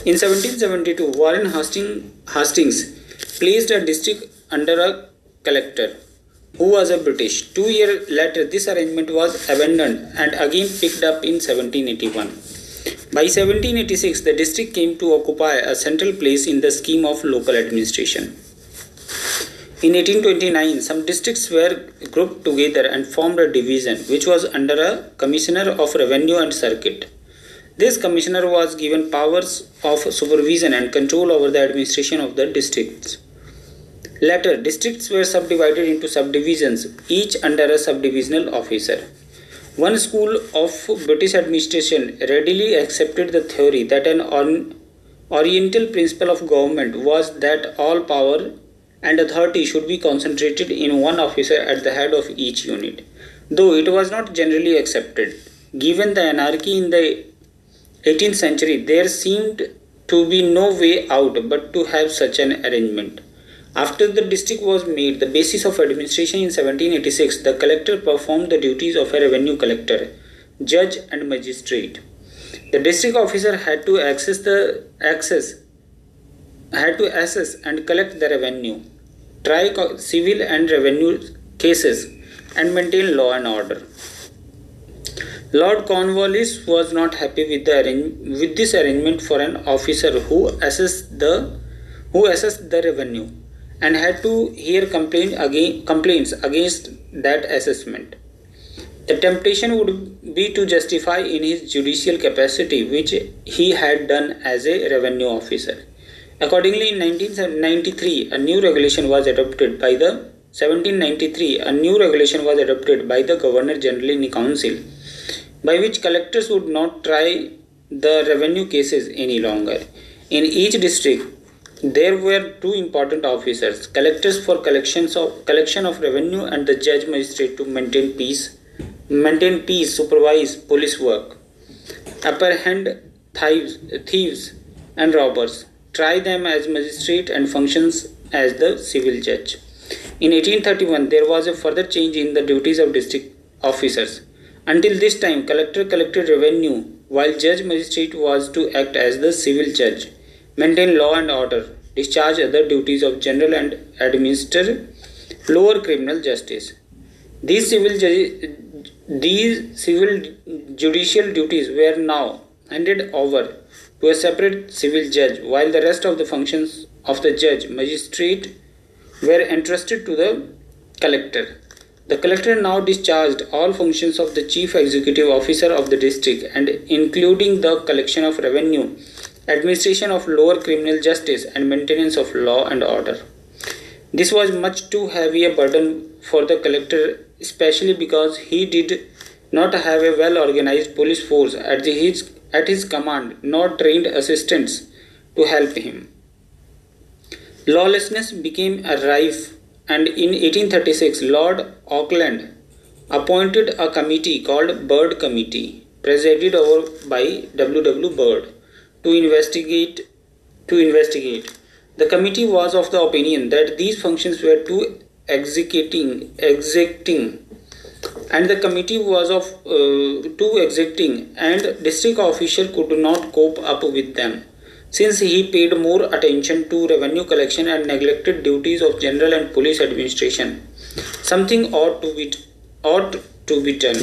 In 1772, Warren Hastings placed a district under a collector who was a British. 2 years later, this arrangement was abandoned and again picked up in 1781. By 1786, the district came to occupy a central place in the scheme of local administration. In 1829, some districts were grouped together and formed a division which was under a Commissioner of Revenue and Circuit. This commissioner was given powers of supervision and control over the administration of the districts. Later, districts were subdivided into subdivisions, each under a subdivisional officer. One school of British administration readily accepted the theory that an oriental principle of government was that all power and authority should be concentrated in one officer at the head of each unit, though it was not generally accepted. Given the anarchy in the 18th century, there seemed to be no way out but to have such an arrangement. After the district was made the basis of administration in 1786, the collector performed the duties of a revenue collector, judge and magistrate. The district officer had to assess and collect the revenue, try civil and revenue cases, and maintain law and order. Lord Cornwallis was not happy with this arrangement for an officer who assessed the revenue, and had to hear complaints against that assessment. The temptation would be to justify in his judicial capacity, which he had done as a revenue officer. Accordingly, in 1793, a new regulation was adopted by the Governor General in Council, by which collectors would not try the revenue cases any longer. In each district, there were two important officers, collectors for collection of revenue and the judge magistrate to maintain peace, supervise police work, apprehend thieves and robbers, try them as magistrate and functions as the civil judge. In 1831, there was a further change in the duties of district officers. Until this time, collector collected revenue, while judge magistrate was to act as the civil judge, maintain law and order, discharge other duties of general and administer lower criminal justice. These civil judicial duties were now handed over to a separate civil judge, while the rest of the functions of the judge magistrate were entrusted to the collector. The collector now discharged all functions of the chief executive officer of the district, and including the collection of revenue, administration of lower criminal justice, and maintenance of law and order. This was much too heavy a burden for the collector, especially because he did not have a well-organized police force at his command, nor trained assistants to help him. Lawlessness became rife, and in 1836 Lord Auckland appointed a committee called Bird Committee, presided over by W. Bird, to investigate. The committee was of the opinion that these functions were too exacting, and district official could not cope up with them, since he paid more attention to revenue collection and neglected duties of general and police administration. Something ought to be done.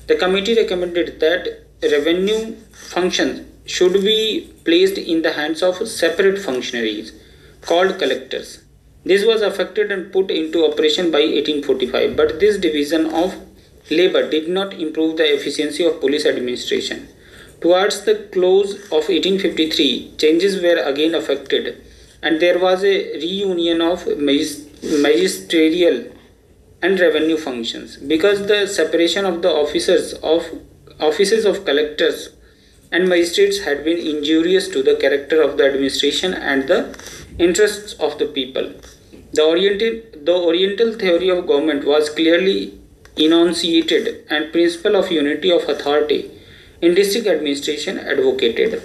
The committee recommended that revenue functions should be placed in the hands of separate functionaries called collectors. This was effected and put into operation by 1845, but this division of labor did not improve the efficiency of police administration. Towards the close of 1853, changes were again effected, and there was a reunion of magisterial and revenue functions, because the separation of the offices of collectors and magistrates had been injurious to the character of the administration and the interests of the people. The Oriental theory of government was clearly enunciated, and principle of unity of authority in district administration advocated.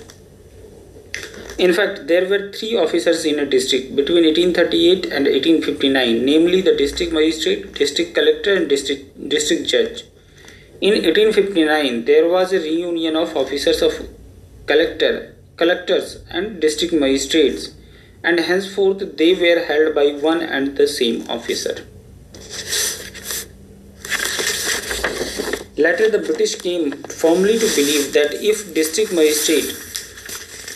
In fact, there were three officers in a district between 1838 and 1859, namely the district magistrate, district collector, and district judge. In 1859, there was a reunion of officers of collector collectors and district magistrates, and henceforth they were held by one and the same officer. Later, the British came firmly to believe that if district magistrate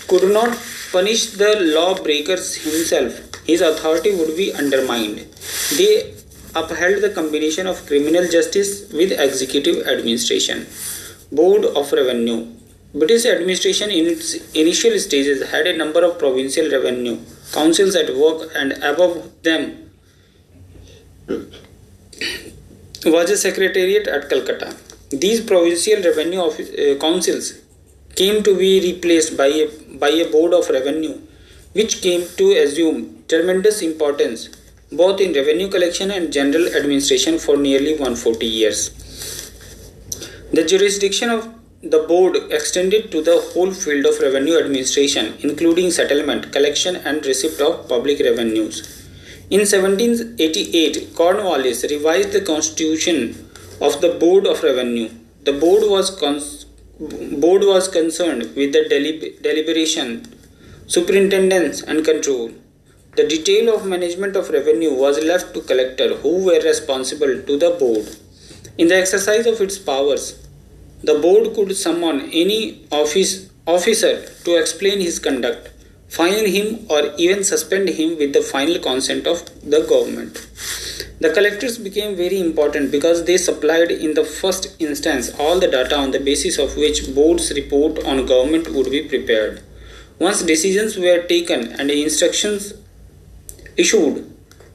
could not punish the lawbreakers himself, his authority would be undermined. They upheld the combination of criminal justice with executive administration. Board of Revenue. British administration in its initial stages had a number of provincial revenue councils at work, and above them was a secretariat at Calcutta. These provincial revenue councils came to be replaced by a board of revenue, which came to assume tremendous importance both in revenue collection and general administration for nearly 140 years. The jurisdiction of the board extended to the whole field of revenue administration, including settlement, collection, and receipt of public revenues. In 1788, Cornwallis revised the constitution of the Board of Revenue. The board was concerned with the deliberation, superintendence, and control. The detail of management of revenue was left to collectors, who were responsible to the board. In the exercise of its powers, the board could summon any officer to explain his conduct, fine him, or even suspend him with the final consent of the government. The collectors became very important because they supplied in the first instance all the data on the basis of which board's report on government would be prepared. Once decisions were taken and instructions issued,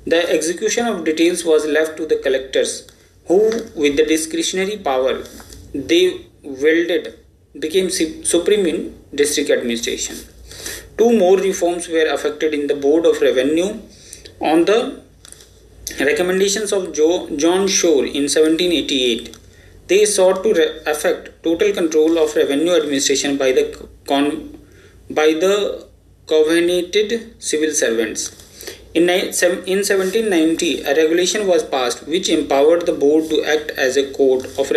the execution of details was left to the collectors, who, with the discretionary power they wielded, became supreme in district administration. Two more reforms were effected in the Board of Revenue on the recommendations of John Shore in 1788. They sought to effect total control of revenue administration by the covenanted civil servants. In 1790, a regulation was passed which empowered the board to act as a court of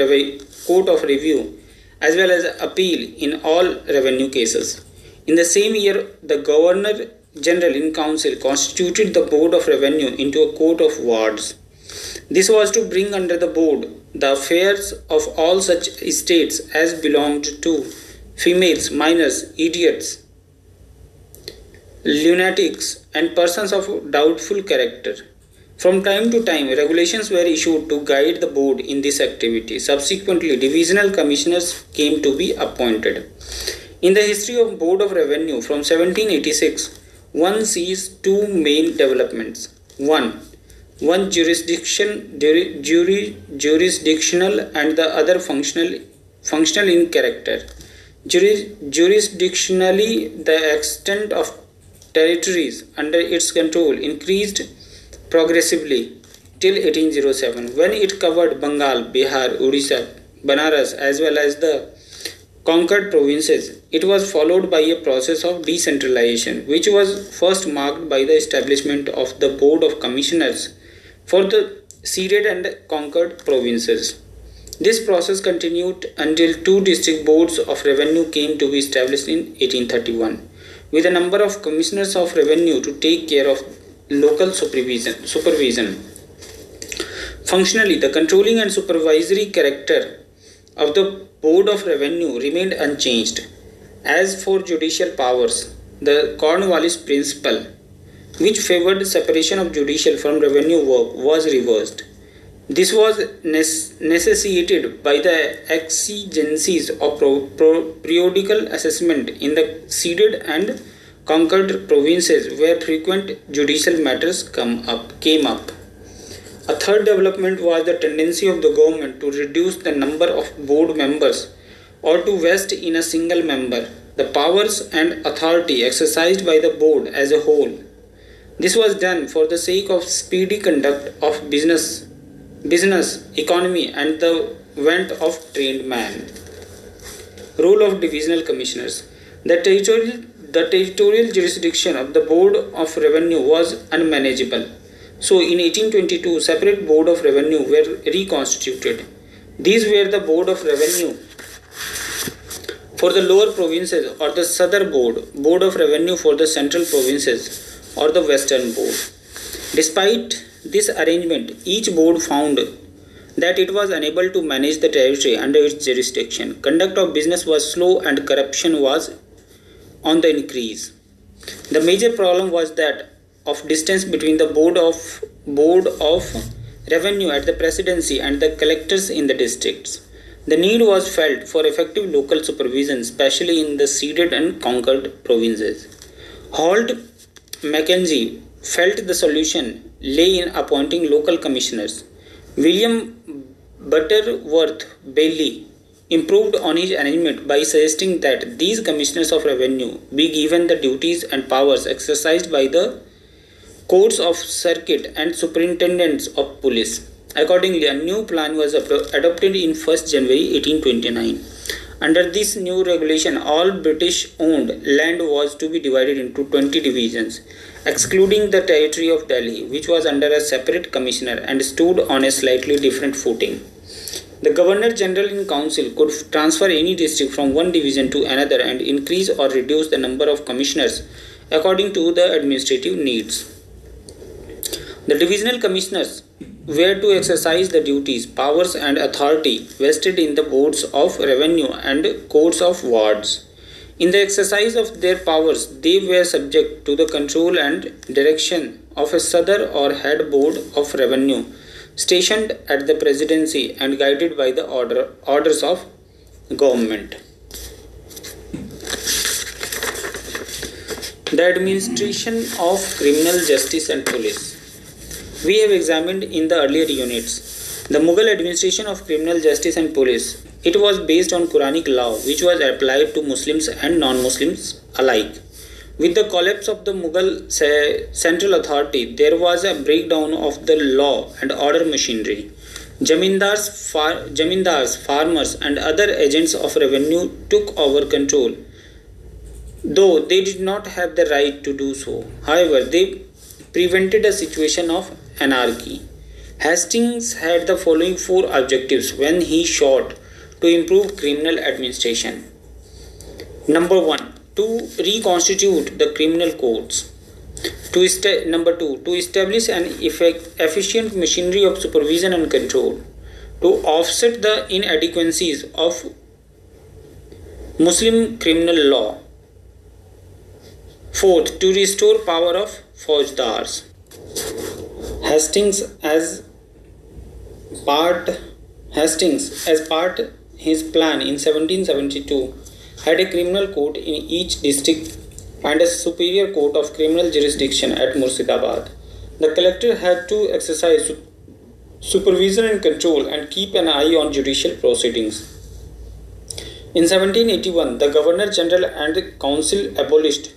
review as well as appeal in all revenue cases. In the same year, the Governor General in Council constituted the Board of Revenue into a court of wards. This was to bring under the board the affairs of all such estates as belonged to females, minors, idiots, lunatics, and persons of doubtful character. From time to time, regulations were issued to guide the board in this activity. Subsequently, divisional commissioners came to be appointed. In the history of Board of Revenue from 1786, one sees two main developments. One jurisdictional and the other functional in character. Jurisdictionally, the extent of territories under its control increased progressively till 1807, when it covered Bengal, Bihar, Odisha, Banaras as well as the conquered provinces. It was followed by a process of decentralization, which was first marked by the establishment of the Board of Commissioners for the ceded and conquered provinces. This process continued until two district boards of revenue came to be established in 1831, with a number of commissioners of revenue to take care of local supervision. Functionally, the controlling and supervisory character of the Board of Revenue remained unchanged. As for judicial powers, the Cornwallis principle, which favored separation of judicial from revenue work, was reversed. This was necessitated by the exigencies of periodical assessment in the ceded and conquered provinces where frequent judicial matters came up. A third development was the tendency of the government to reduce the number of board members or to vest in a single member the powers and authority exercised by the board as a whole. This was done for the sake of speedy conduct of business, economy, and the want of trained men. Role of divisional commissioners. The territorial jurisdiction of the Board of Revenue was unmanageable. So in 1822, separate Board of Revenue were reconstituted. These were the Board of Revenue for the lower provinces, or the Southern Board of Revenue for the central provinces, or the Western Board. Despite this arrangement, each board found that it was unable to manage the territory under its jurisdiction. Conduct of business was slow and corruption was on the increase. The major problem was that of distance between the board of revenue at the presidency and the collectors in the districts. The need was felt for effective local supervision, especially in the ceded and conquered provinces. Holt Mackenzie felt the solution lay in appointing local commissioners. William Butterworth Bailey improved on his arrangement by suggesting that these commissioners of revenue be given the duties and powers exercised by the courts of circuit and superintendents of police. Accordingly, a new plan was adopted in 1st January 1829. Under this new regulation, all British-owned land was to be divided into 20 divisions, excluding the territory of Delhi, which was under a separate commissioner and stood on a slightly different footing. The Governor-General in Council could transfer any district from one division to another and increase or reduce the number of commissioners according to the administrative needs. The divisional commissioners were to exercise the duties, powers and authority vested in the boards of revenue and courts of wards. In the exercise of their powers, they were subject to the control and direction of a Sadr or head board of revenue, stationed at the presidency and guided by the orders of government. The administration of criminal justice and police. We have examined in the earlier units the Mughal administration of criminal justice and police. It was based on Quranic law, which was applied to Muslims and non-Muslims alike. With the collapse of the Mughal central authority, there was a breakdown of the law and order machinery. Jamindars, farmers and other agents of revenue took over control, though they did not have the right to do so. However, they prevented a situation of anarchy. Hastings had the following 4 objectives when he sought to improve criminal administration. Number 1. To reconstitute the criminal courts. Number 2. To establish an efficient machinery of supervision and control. To offset the inadequacies of Muslim criminal law. 4th. To restore power of Faujdars. Hastings as part his plan in 1772 had a criminal court in each district and a superior court of criminal jurisdiction at Murshidabad. The collector had to exercise supervision and control and keep an eye on judicial proceedings. In 1781, the Governor-General and the Council abolished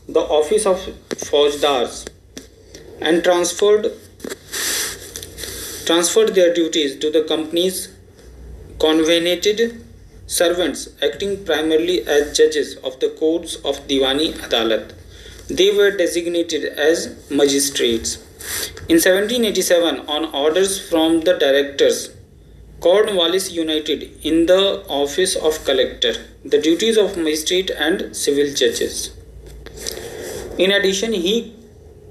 the office of Faujdars and transferred their duties to the company's convenated servants acting primarily as judges of the courts of Diwani Adalat. They were designated as magistrates. In 1787, on orders from the directors, Cornwallis united in the office of collector the duties of magistrate and civil judges. In addition, he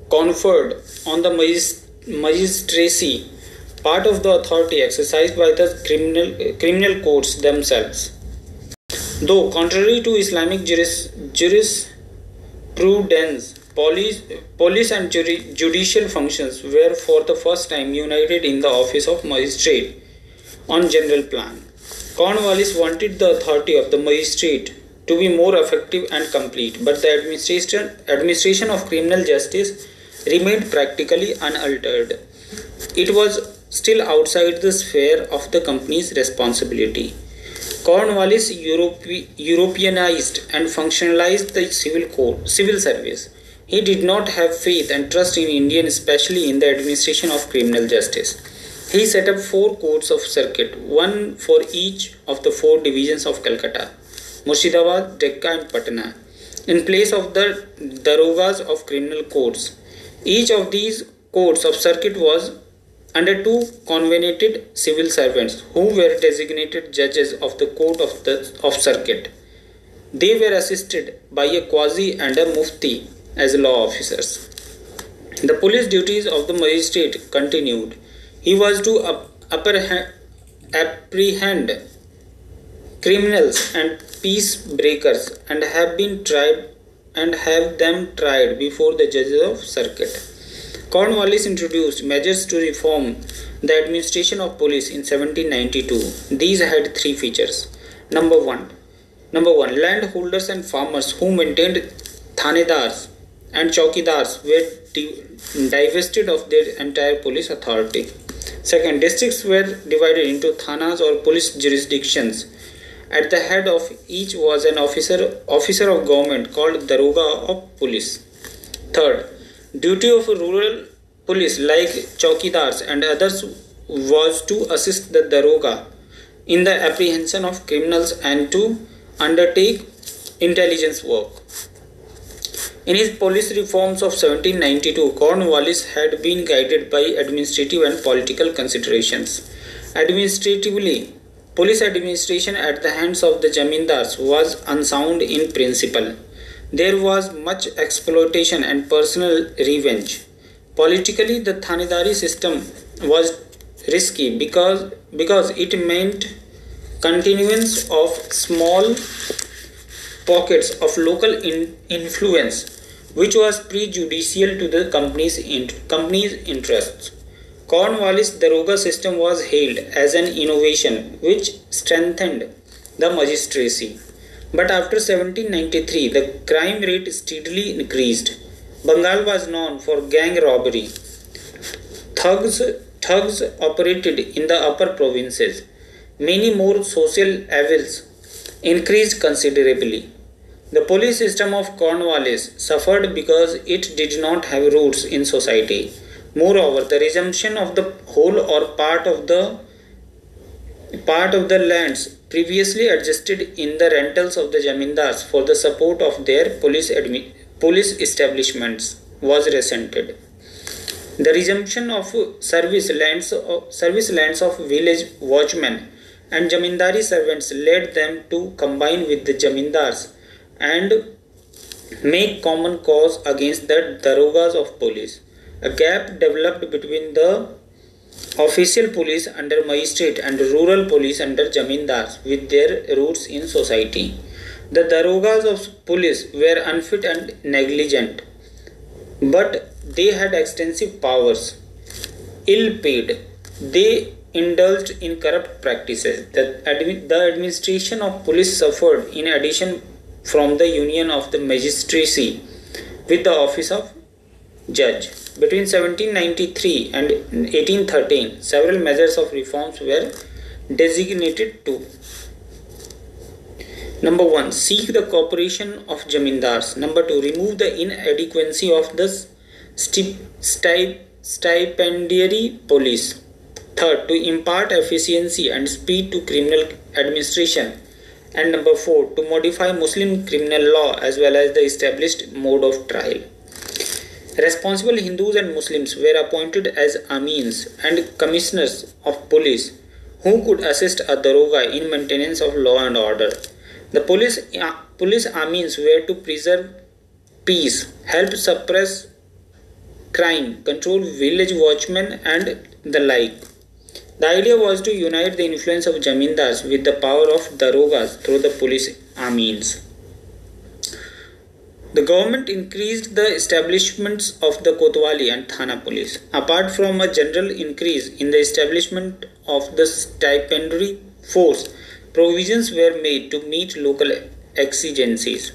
conferred on the magistracy part of the authority exercised by the criminal courts themselves. Though contrary to Islamic jurisprudence, police and judicial functions were for the first time united in the office of magistrate on general plan. Cornwallis wanted the authority of the magistrate to be more effective and complete, but the administration of criminal justice remained practically unaltered. It was still outside the sphere of the company's responsibility. Cornwallis Europeanized and functionalized the civil service. He did not have faith and trust in India, especially in the administration of criminal justice. He set up 4 courts of circuit, one for each of the 4 divisions of Calcutta, Murshidabad, Decca and Patna, in place of the darogas of criminal courts. Each of these courts of circuit was under 2 convenated civil servants who were designated judges of the court of circuit. They were assisted by a qazi and a mufti as law officers. The police duties of the magistrate continued. He was to apprehend criminals and peace breakers and have them tried before the judges of circuit. Cornwallis introduced measures to reform the administration of police in 1792. These had three features. Number one, landholders and farmers who maintained thanedars and chowkidars were divested of their entire police authority. Second, districts were divided into thanas or police jurisdictions. At the head of each was an officer of government called Daroga of police. Third, duty of rural police like chowkidars and others was to assist the Daroga in the apprehension of criminals and to undertake intelligence work. In his police reforms of 1792, Cornwallis had been guided by administrative and political considerations. Administratively, police administration at the hands of the jamindars was unsound in principle. There was much exploitation and personal revenge. Politically, the thanedari system was risky because it meant continuance of small pockets of local influence, which was prejudicial to the company's interests. Cornwallis' Daroga system was hailed as an innovation which strengthened the magistracy. But after 1793, the crime rate steadily increased. Bengal was known for gang robbery. Thugs operated in the upper provinces. Many more social evils increased considerably. The police system of Cornwallis suffered because it did not have roots in society. Moreover, the resumption of the whole or part of the lands previously adjusted in the rentals of the jamindars for the support of their police establishments was resented. The resumption of service lands of village watchmen and jamindari servants led them to combine with the jamindars and make common cause against the darogas of police. A gap developed between the official police under magistrate and rural police under jamindars with their roots in society. The darogas of police were unfit and negligent, but they had extensive powers. Ill paid, they indulged in corrupt practices. The administration of police suffered in addition from the union of the magistracy with the office of judge. Between 1793 and 1813, several measures of reforms were designated to: Number 1. Seek the cooperation of jamindars. Number 2. Remove the inadequacy of the stipendiary police. Third, to impart efficiency and speed to criminal administration. And number 4, to modify Muslim criminal law as well as the established mode of trial. Responsible Hindus and Muslims were appointed as amins and commissioners of police who could assist a daroga in maintenance of law and order. The police amins were to preserve peace, help suppress crime, control village watchmen and the like. The idea was to unite the influence of jamindars with the power of darogas through the police amins. The government increased the establishments of the Kotwali and Thana police. Apart from a general increase in the establishment of the stipendiary force, provisions were made to meet local exigencies.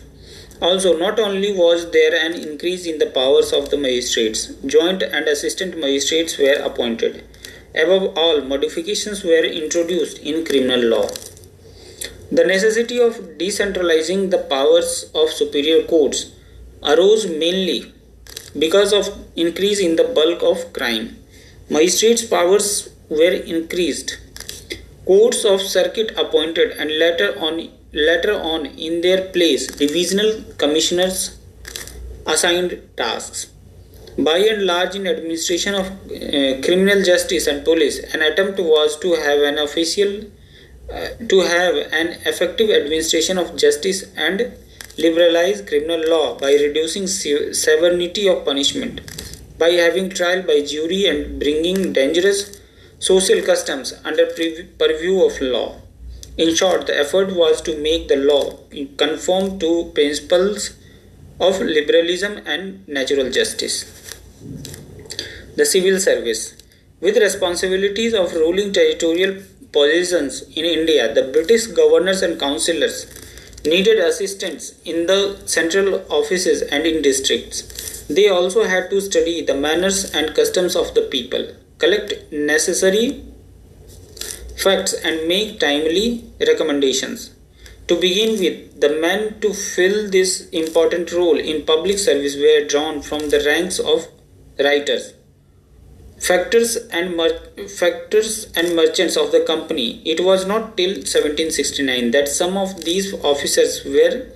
Also, not only was there an increase in the powers of the magistrates, joint and assistant magistrates were appointed. Above all, modifications were introduced in criminal law. The necessity of decentralizing the powers of superior courts arose mainly because of increase in the bulk of crime. Magistrates' powers were increased. Courts of circuit appointed and later on in their place divisional commissioners assigned tasks. By and large, in administration of criminal justice and police, an attempt was to have an official to have an effective administration of justice and liberalize criminal law by reducing severity of punishment, by having trial by jury and bringing dangerous social customs under purview of law. In short, the effort was to make the law conform to principles of liberalism and natural justice. The civil service. With responsibilities of ruling territorial positions in India, the British governors and councillors needed assistance in the central offices and in districts. They also had to study the manners and customs of the people, collect necessary facts, and make timely recommendations. To begin with, the men to fill this important role in public service were drawn from the ranks of writers, factors and merchants of the company. It was not till 1769 that some of these officers were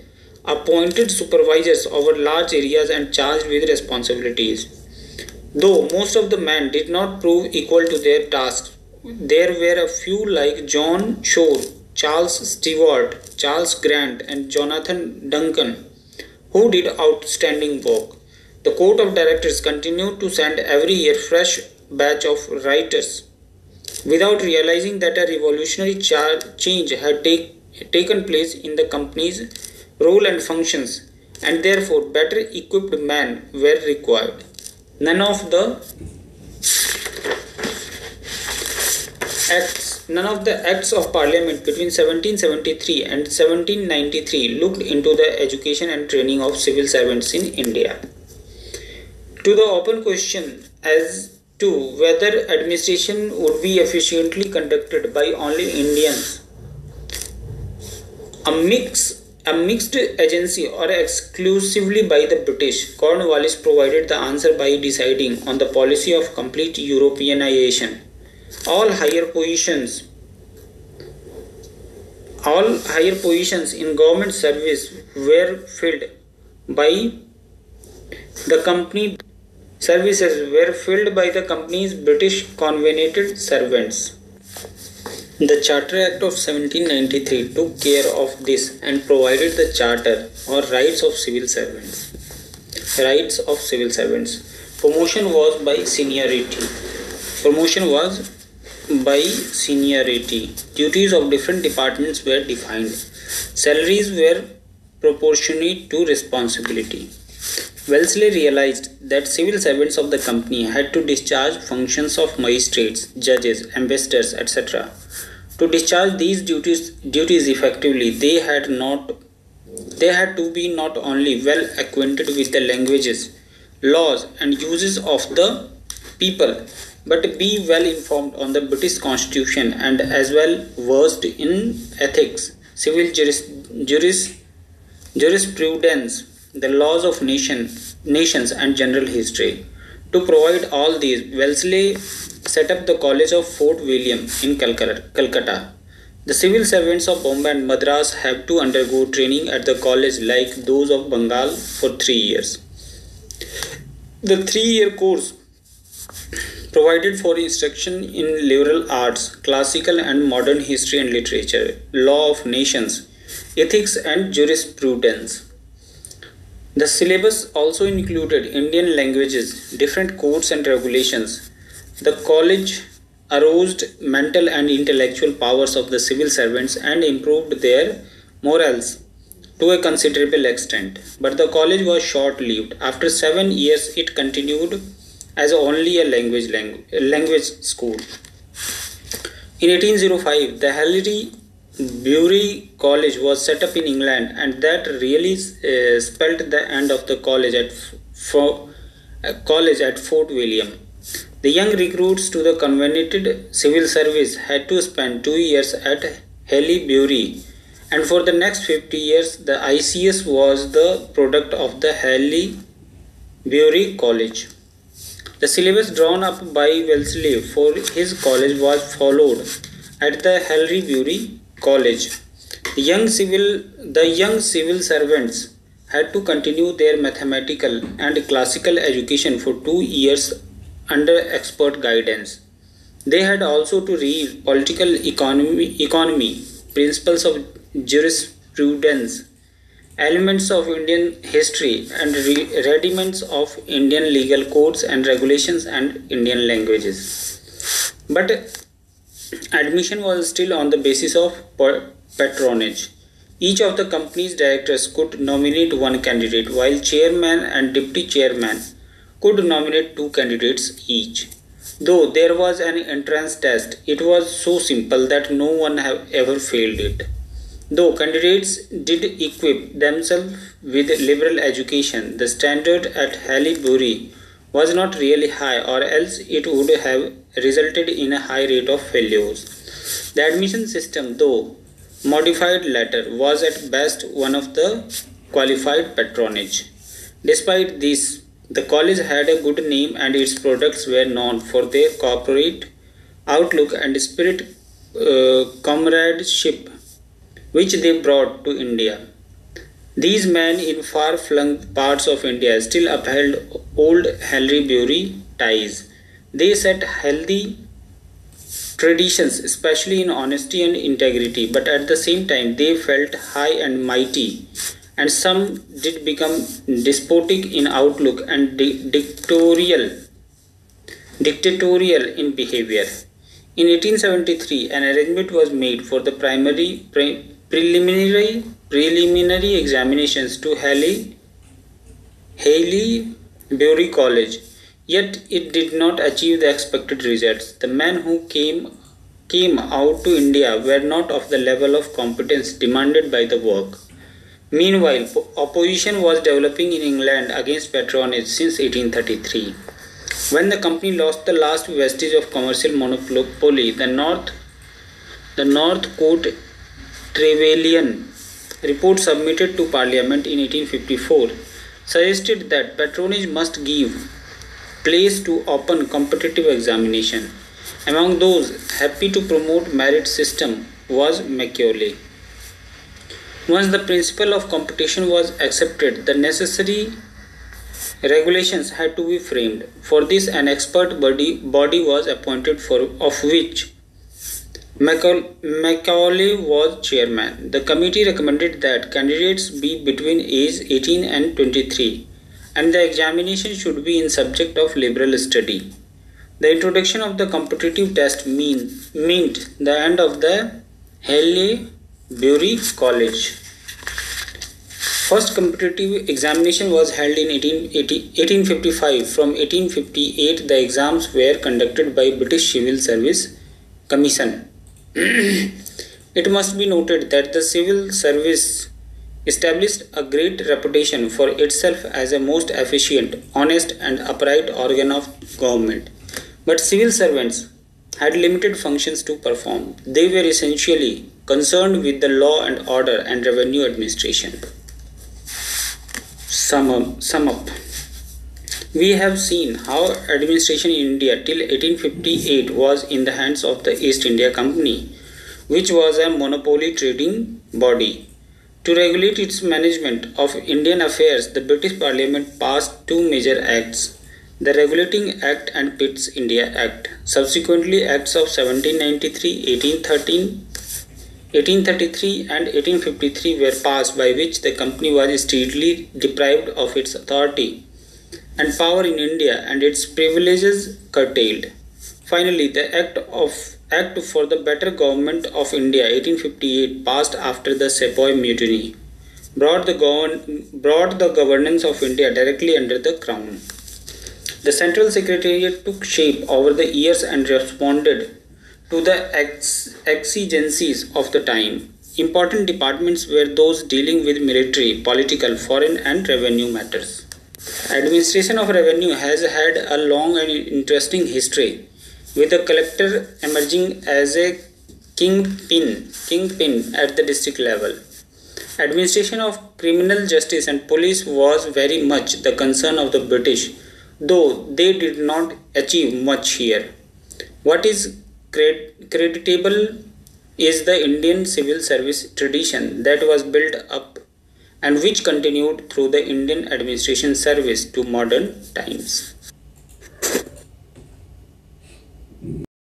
appointed supervisors over large areas and charged with responsibilities. Though most of the men did not prove equal to their tasks, there were a few like John Shore, Charles Stewart, Charles Grant, and Jonathan Duncan, who did outstanding work. The court of directors continued to send every year fresh batch of writers, without realizing that a revolutionary change had taken place in the company's role and functions, and therefore better equipped men were required. None of the acts of parliament between 1773 and 1793 looked into the education and training of civil servants in India. To the open question as to whether administration would be efficiently conducted by only Indians, a mixed agency, or exclusively by the British, Cornwallis provided the answer by deciding on the policy of complete Europeanization. All higher positions in government service were filled by the company. Services were filled by the company's British convened servants. The Charter Act of 1793 took care of this and provided the charter or rights of civil servants. Promotion was by seniority. Duties of different departments were defined. Salaries were proportionate to responsibility. Wellesley realized that civil servants of the company had to discharge functions of magistrates, judges, ambassadors, etc. To discharge these duties effectively, they had to be not only well acquainted with the languages, laws, and uses of the people, but be well informed on the British Constitution and as well versed in ethics, civil jurisprudence, the laws of nations, and general history. To provide all these, Wellesley set up the College of Fort William in Calcutta. The civil servants of Bombay and Madras have to undergo training at the college like those of Bengal for 3 years. The 3-year course provided for instruction in liberal arts, classical and modern history and literature, law of nations, ethics, and jurisprudence. The syllabus also included Indian languages, different codes and regulations. The college aroused mental and intellectual powers of the civil servants and improved their morals to a considerable extent. But the college was short-lived. After 7 years, it continued as only a language school. In 1805, the Harry Bury College was set up in England, and that really spelled the end of the college at Fort William. The young recruits to the convened civil service had to spend 2 years at Haileybury, and for the next 50 years the ICS was the product of the Haileybury College. The syllabus drawn up by Wellesley for his college was followed at the Haileybury College. The young civil servants had to continue their mathematical and classical education for 2 years under expert guidance. They had also to read political economy, principles of jurisprudence, elements of Indian history, and rudiments of Indian legal codes and regulations and Indian languages. But admission was still on the basis of patronage. Each of the company's directors could nominate one candidate, while chairman and deputy chairman could nominate two candidates each. Though there was an entrance test, it was so simple that no one have ever failed it. Though candidates did equip themselves with liberal education, the standard at Haileybury was not really high, or else it would have resulted in a high rate of failures. The admission system, though modified later, was at best one of the qualified patronage. Despite this, the college had a good name and its products were known for their corporate outlook and spirit comradeship which they brought to India. These men in far-flung parts of India still upheld old Haileybury ties. They set healthy traditions, especially in honesty and integrity, but at the same time they felt high and mighty, and some did become despotic in outlook and dictatorial in behavior. In 1873, an arrangement was made for the preliminary examinations to Haileybury College, yet it did not achieve the expected results. The men who came out to India were not of the level of competence demanded by the work. Meanwhile, opposition was developing in England against patronage since 1833. When the company lost the last vestige of commercial monopoly, the North Court Trevelyan report submitted to Parliament in 1854 suggested that patronage must give place to open competitive examination. Among those happy to promote merit system was Macaulay. Once the principle of competition was accepted, the necessary regulations had to be framed. For this, an expert body was appointed, of which Macaulay was chairman. The committee recommended that candidates be between age 18 and 23, and the examination should be in subject of liberal study. The introduction of the competitive test meant the end of the Haileybury College. First competitive examination was held in 1855. From 1858, the exams were conducted by British Civil Service Commission. It must be noted that the civil service established a great reputation for itself as a most efficient, honest and upright organ of government. But civil servants had limited functions to perform. They were essentially concerned with the law and order and revenue administration. Sum up. We have seen how administration in India till 1858 was in the hands of the East India Company, which was a monopoly trading body. To regulate its management of Indian affairs, the British Parliament passed two major acts, the Regulating Act and Pitt's India Act. Subsequently, Acts of 1793, 1833 and 1853 were passed, by which the company was steadily deprived of its authority and power in India and its privileges curtailed. Finally, the Act for the Better Government of India 1858, passed after the Sepoy Mutiny, brought the governance of India directly under the Crown. The Central Secretariat took shape over the years and responded to the exigencies of the time. Important departments were those dealing with military, political, foreign and revenue matters. Administration of revenue has had a long and interesting history, with the collector emerging as a kingpin at the district level. Administration of criminal justice and police was very much the concern of the British, though they did not achieve much here. What is creditable is the Indian civil service tradition that was built up and which continued through the Indian administration service to modern times.